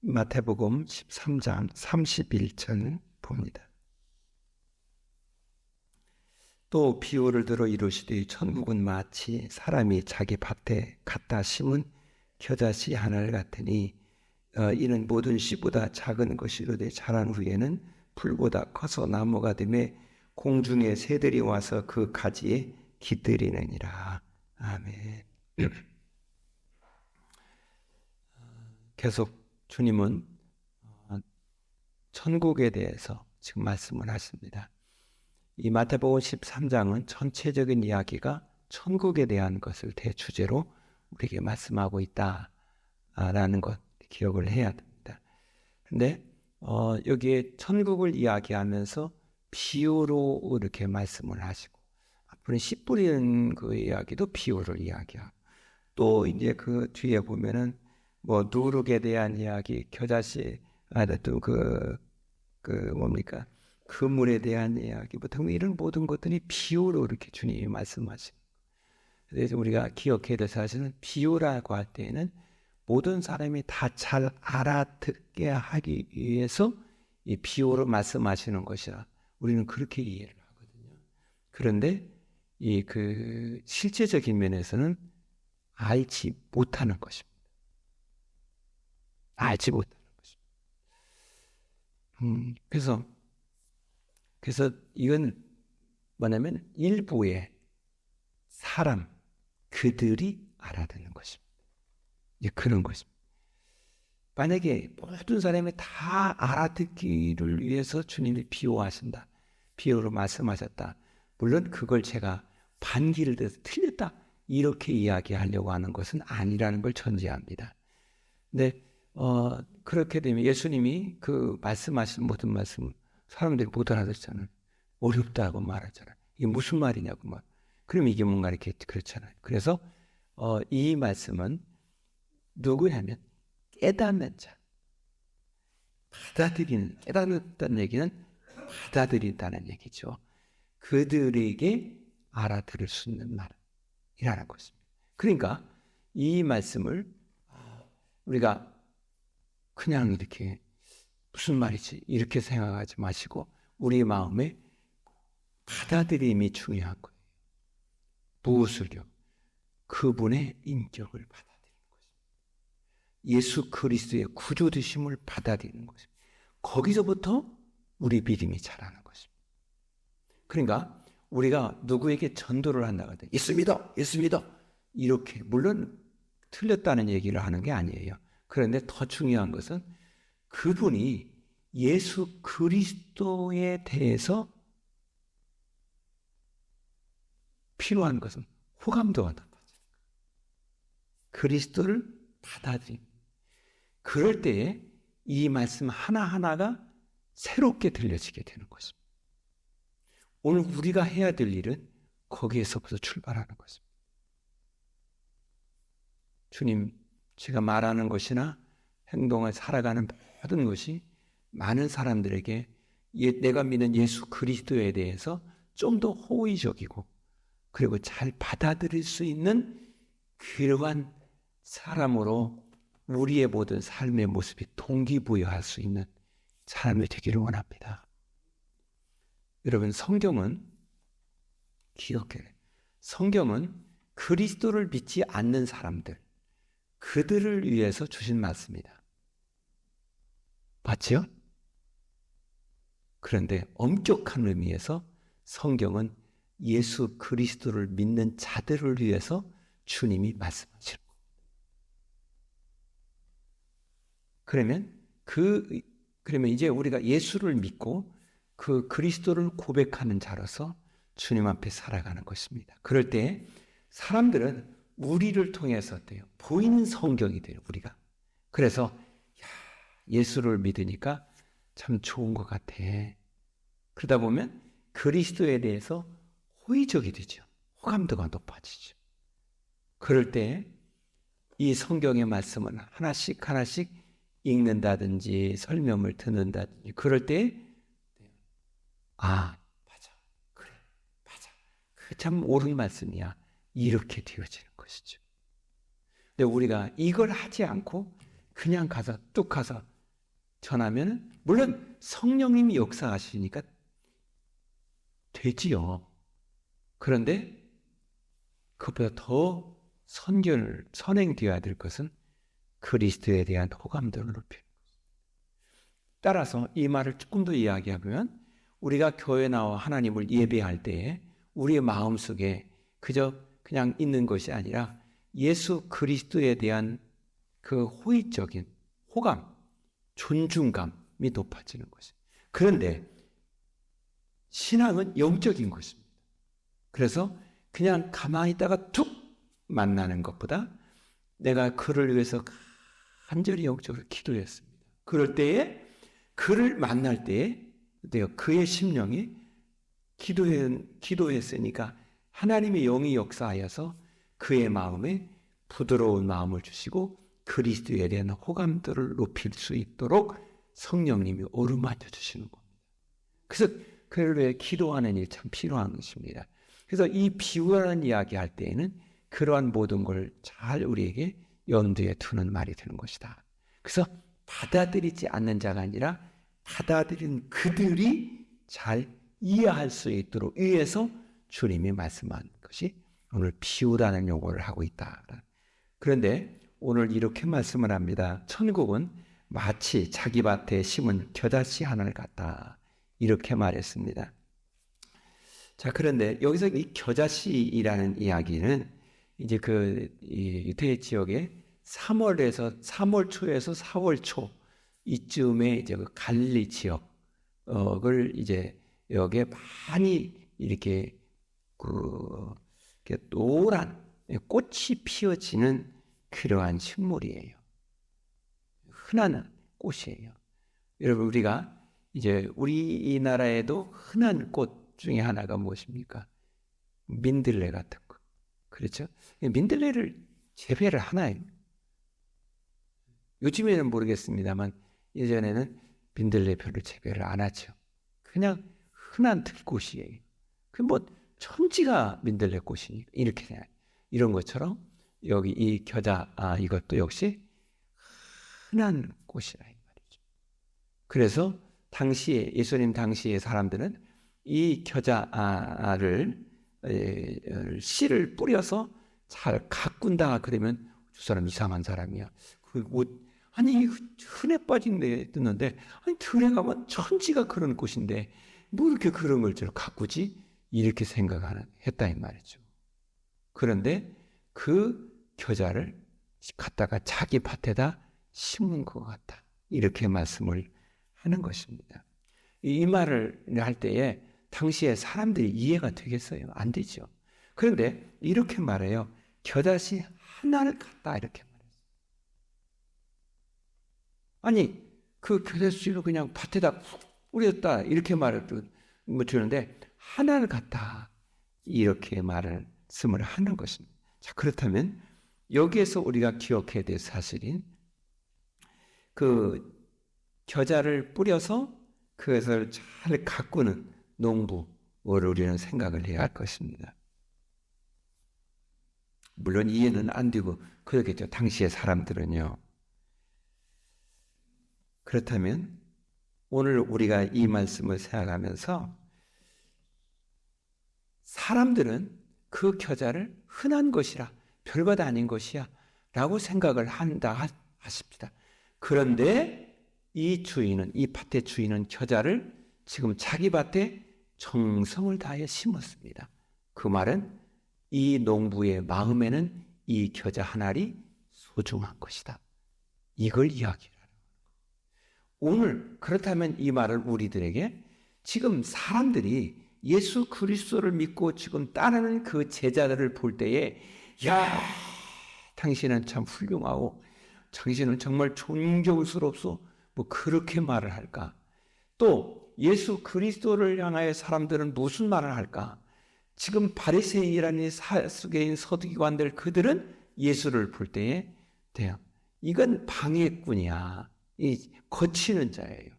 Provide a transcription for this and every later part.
마태복음 13장 31절 봅니다. 또 비유를 들어 이르시되 천국은 마치 사람이 자기 밭에 갖다 심은 겨자씨 하나를 같으니 이는 모든 씨보다 작은 것이로되 자란 후에는 풀보다 커서 나무가 되매 공중의 새들이 와서 그 가지에 깃들이느니라. 아멘. 계속 주님은 천국에 대해서 지금 말씀을 하십니다. 이 마태복음 13장은 전체적인 이야기가 천국에 대한 것을 대주제로 우리에게 말씀하고 있다라는 것 기억을 해야 됩니다. 그런데 여기에 천국을 이야기하면서 비유로 이렇게 말씀을 하시고 앞으로 씨 뿌리는 그 이야기도 비유를 이야기하고 또 이제 그 뒤에 보면은 뭐 누룩에 대한 이야기, 겨자씨, 또 뭡니까? 그물에 대한 이야기부터 이런 모든 것들이 비유로 이렇게 주님이 말씀하시고, 그래서 우리가 기억해야 될 사실은 비유라고 할 때에는 모든 사람이 다 잘 알아듣게 하기 위해서 이 비유로 말씀하시는 것이라 우리는 그렇게 이해를 하거든요. 그런데 이 실제적인 면에서는 알지 못하는 것입니다. 알지 못하는 것입니다. 그래서 이건 뭐냐면 일부의 사람 그들이 알아듣는 것입니다. 이제 그런 것입니다. 만약에 모든 사람이 다 알아듣기를 위해서 주님이 비유하신다. 비유로 말씀하셨다. 물론 그걸 제가 반기를 대서 틀렸다. 이렇게 이야기하려고 하는 것은 아니라는 걸 전제합니다. 근데 그렇게 되면 예수님이 그 말씀하신 모든 말씀 사람들이 못 알아듣잖아요. 어렵다고 말하잖아요. 이게 무슨 말이냐고 말. 그럼 이게 뭔가 이렇게 그렇잖아요. 그래서 이 말씀은 누구냐면 깨닫는 자, 깨닫는다는 얘기는 받아들인다는 얘기죠. 그들에게 알아들을 수 있는 말이라는 것입니다. 그러니까 이 말씀을 우리가 그냥 이렇게 무슨 말이지 이렇게 생각하지 마시고 우리 마음에 받아들임이 중요한 거예요. 무엇을요? 그분의 인격을 받아들이는 것입니다. 예수 그리스도의 구주 되심을 받아들이는 것입니다. 거기서부터 우리 믿음이 자라는 것입니다. 그러니까 우리가 누구에게 전도를 한다고 하더니 예수 믿어 이렇게 물론 틀렸다는 얘기를 하는 게 아니에요. 그런데 더 중요한 것은 그분이 예수 그리스도에 대해서 필요한 것은 호감도가 높아져요. 그리스도를 받아들입니다. 그럴 때에 이 말씀 하나하나가 새롭게 들려지게 되는 것입니다. 오늘 우리가 해야 될 일은 거기에서부터 출발하는 것입니다. 주님, 제가 말하는 것이나 행동을 살아가는 모든 것이 많은 사람들에게 내가 믿는 예수 그리스도에 대해서 좀 더 호의적이고 그리고 잘 받아들일 수 있는 그러한 사람으로 우리의 모든 삶의 모습이 동기부여할 수 있는 사람이 되기를 원합니다. 여러분, 성경은 기억해. 성경은 그리스도를 믿지 않는 사람들, 그들을 위해서 주신 말씀이다. 맞죠? 그런데 엄격한 의미에서 성경은 예수 그리스도를 믿는 자들을 위해서 주님이 말씀하시는 거예요. 그러면 이제 우리가 예수를 믿고 그 그리스도를 고백하는 자로서 주님 앞에 살아가는 것입니다. 그럴 때 사람들은 우리를 통해서 어때요? 보이는 성경이 돼요, 우리가. 그래서 예수를 믿으니까 참 좋은 것 같아. 그러다 보면 그리스도에 대해서 호의적이 되죠. 호감도가 높아지죠. 그럴 때 이 성경의 말씀은 하나씩 하나씩 읽는다든지 설명을 듣는다든지 그럴 때 맞아. 그래. 맞아. 그 참 옳은 말씀이야. 이렇게 되어지는 것이죠. 근데 우리가 이걸 하지 않고 그냥 가서 뚝 가서 전하면 물론 성령님이 역사하시니까 되지요. 그런데 그보다 더 선행되어야 될 것은 그리스도에 대한 호감도를 높이는 것입니다. 따라서 이 말을 조금 더 이야기하면 우리가 교회 나와 하나님을 예배할 때에 우리의 마음속에 그저 그냥 있는 것이 아니라 예수 그리스도에 대한 그 호의적인 호감, 존중감이 높아지는 것이에요. 그런데 신앙은 영적인 것입니다. 그래서 그냥 가만히 있다가 툭 만나는 것보다 내가 그를 위해서 간절히 영적으로 기도했습니다. 그럴 때에 그를 만날 때에 내가 그의 심령이 기도했으니까 하나님의 영이 역사하여서 그의 마음에 부드러운 마음을 주시고 그리스도에 대한 호감도를 높일 수 있도록 성령님이 어루만져 주시는 겁니다. 그래서 그를 위해 기도하는 일이 참 필요한 것입니다. 그래서 이 비유라는 이야기 할 때에는 그러한 모든 걸 잘 우리에게 염두에 두는 말이 되는 것이다. 그래서 받아들이지 않는 자가 아니라 받아들인 그들이 잘 이해할 수 있도록 위해서 주님이 말씀한 것이 오늘 비유라는 용어를 하고 있다. 그런데 오늘 이렇게 말씀을 합니다. 천국은 마치 자기 밭에 심은 겨자씨 하나를 같다. 이렇게 말했습니다. 자, 그런데 여기서 이 겨자씨라는 이야기는 이제 이 유대 지역에 3월 초에서 4월 초 이쯤에 이제 그 갈릴리 지역을 이제 여기에 많이 이렇게 노란 꽃이 피어지는 그러한 식물이에요. 흔한 꽃이에요. 여러분, 우리가 이제 우리나라에도 흔한 꽃 중에 하나가 무엇입니까? 민들레 같은 거. 그렇죠? 민들레를 재배를 하나요? 요즘에는 모르겠습니다만 예전에는 민들레 별로 재배를 안 하죠. 그냥 흔한 들꽃이에요. 그 뭐 천지가 민들레 꽃이니까 이렇게 생각해요. 이런 것처럼 여기 이 겨자 이것도 역시 흔한 꽃이라 이 말이죠. 그래서 당시에 예수님 당시의 사람들은 이 겨자를 씨를 뿌려서 잘 가꾼다 그러면 저 사람 이상한 사람이야. 아니 흔해 빠진 데 듣는데 아니 들에 가면 천지가 그런 꽃인데 뭐 이렇게 그런 걸 가꾸지? 이렇게 했다 이 말이죠. 그런데 그 겨자를 갖다가 자기 밭에다 심은 것 같다. 이렇게 말씀을 하는 것입니다. 이 말을 할 때에 당시에 사람들이 이해가 되겠어요? 안 되죠. 그런데 이렇게 말해요. 겨자씨 하나를 갖다 이렇게 말해요. 아니 그 겨자씨를 그냥 밭에다 뿌렸다 이렇게 말을 주는데 하나를 갖다 이렇게 말씀을 하는 것입니다. 자, 그렇다면 여기에서 우리가 기억해야 될 사실인 그 겨자를 뿌려서 그것을 잘 가꾸는 농부를 우리는 생각을 해야 할 것입니다. 물론 이해는 안 되고 그러겠죠. 당시의 사람들은요. 그렇다면 오늘 우리가 이 말씀을 생각하면서 사람들은 그 겨자를 흔한 것이라 별것 아닌 것이야 라고 생각을 한다 하십니다. 그런데 이 밭의 주인은 겨자를 지금 자기 밭에 정성을 다해 심었습니다. 그 말은 이 농부의 마음에는 이 겨자 한 알이 소중한 것이다. 이걸 이야기하는 거예요. 오늘 그렇다면 이 말을 우리들에게 지금 사람들이 예수 그리스도를 믿고 지금 따르는 그 제자들을 볼 때에 야, 당신은 참 훌륭하고 당신은 정말 존경스럽소 뭐 그렇게 말을 할까? 또 예수 그리스도를 향하여 사람들은 무슨 말을 할까? 지금 바리새인이라는 사수개인 서두기관들 그들은 예수를 볼 때에 돼요. 이건 방해꾼이야. 이 거치는 자예요.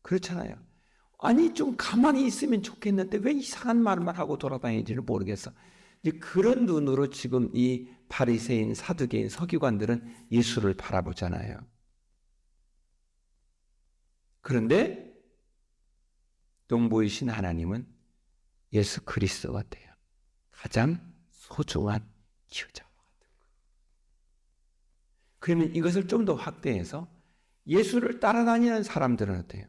그렇잖아요. 아니 좀 가만히 있으면 좋겠는데 왜 이상한 말만 하고 돌아다니는지를 모르겠어. 이제 그런 눈으로 지금 이 바리새인, 사두개인, 서기관들은 예수를 바라보잖아요. 그런데 농부이신 하나님은 예수 그리스도가 돼요. 가장 소중한 기여자와 같은 거예요. 그러면 이것을 좀 더 확대해서 예수를 따라다니는 사람들은 어때요?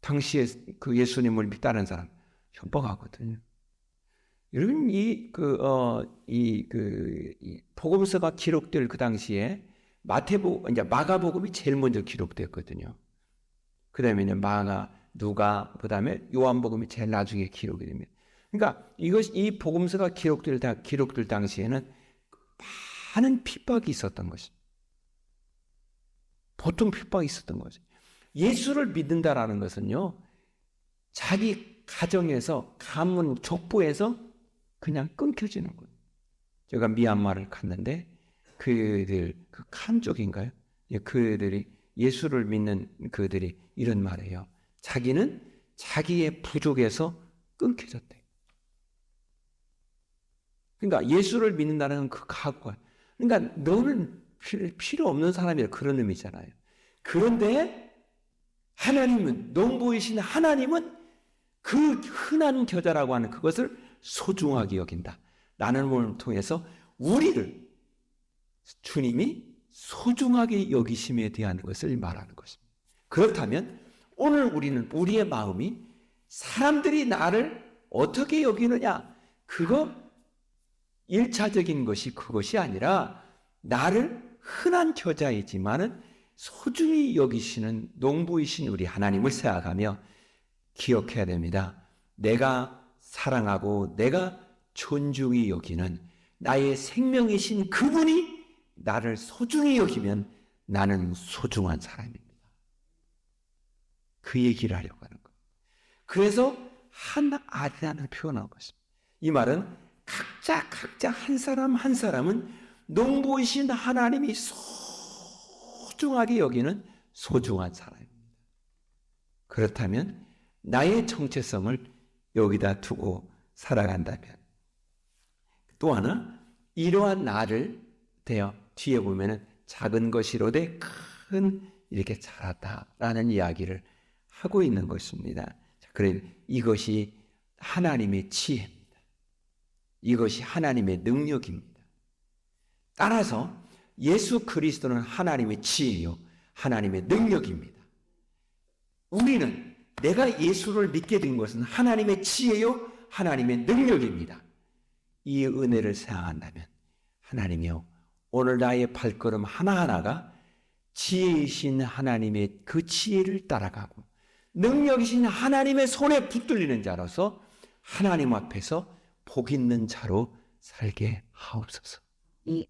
당시에 그 예수님을 따르는 사람 협박하거든요. 여러분 이 복음서가 기록될 그 당시에 마가복음이 제일 먼저 기록됐거든요. 그다음에 이제 누가, 그다음에 요한복음이 제일 나중에 기록이 됩니다. 그러니까 이 복음서가 기록될 당시에는 많은 핍박이 있었던 것입니다. 보통 핍박이 있었던 거죠. 예수를 믿는다라는 것은요, 자기 가정에서, 가문, 족보에서 그냥 끊겨지는 거예요. 제가 미얀마를 갔는데, 그 칸족인가요? 그들이, 예수를 믿는 그들이 이런 말이에요. 자기는 자기의 부족에서 끊겨졌대. 그러니까 예수를 믿는다는 그 각오가, 그러니까 너는 필요 없는 사람이라 그런 의미잖아요. 그런데 하나님은, 농부이신 하나님은 그 흔한 겨자라고 하는 그것을 소중하게 여긴다. 나눔을 통해서 우리를 주님이 소중하게 여기심에 대한 것을 말하는 것입니다. 그렇다면 오늘 우리의 마음이 사람들이 나를 어떻게 여기느냐, 그거 1차적인 것이 그것이 아니라 나를 흔한 겨자이지만은 소중히 여기시는 농부이신 우리 하나님을 생각하며 기억해야 됩니다. 내가 사랑하고 내가 존중히 여기는 나의 생명이신 그분이 나를 소중히 여기면 나는 소중한 사람입니다. 그 얘기를 하려고 하는 거예요. 그래서 한 아리라는 표현한 것입니다. 이 말은 각자 한 사람 한 사람은 농부이신 하나님이 소중하게 여기는 소중한 사람입니다. 그렇다면 나의 정체성을 여기다 두고 살아간다면, 또 하나 이러한 나를 뒤에 보면은 작은 것이로되 큰 이렇게 자랐다라는 이야기를 하고 있는 것입니다. 그래, 이것이 하나님의 지혜입니다. 이것이 하나님의 능력입니다. 따라서 예수 그리스도는 하나님의 지혜요, 하나님의 능력입니다. 우리는 내가 예수를 믿게 된 것은 하나님의 지혜요, 하나님의 능력입니다. 이 은혜를 생각한다면 하나님이요, 오늘 나의 발걸음 하나하나가 지혜이신 하나님의 그 지혜를 따라가고 능력이신 하나님의 손에 붙들리는 자로서 하나님 앞에서 복 있는 자로 살게 하옵소서. 이